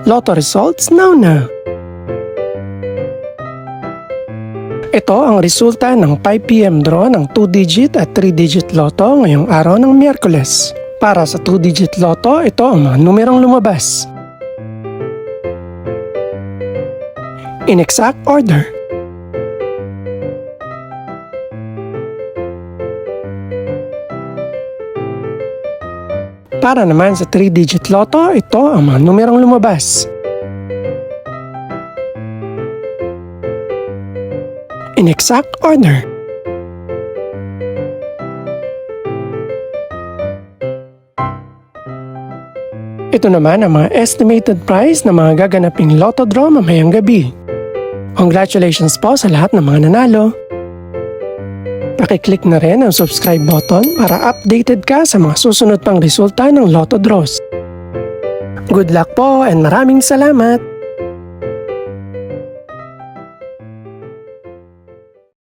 Lotto results now. Ito ang resulta ng 5 PM draw ng 2-digit at 3-digit lotto ngayong araw ng Miyerkules. Para sa 2-digit lotto, ito ang mga numerong lumabas. In exact order. Para naman sa 3-digit lotto, ito ang mga numerong lumabas. In exact order. Ito naman ang mga estimated price ng mga gaganaping lotto draw mamayang gabi. Congratulations po sa lahat ng mga nanalo. Pakiclick na rin ang subscribe button para updated ka sa mga susunod pang resulta ng lotto draws. Good luck po and maraming salamat!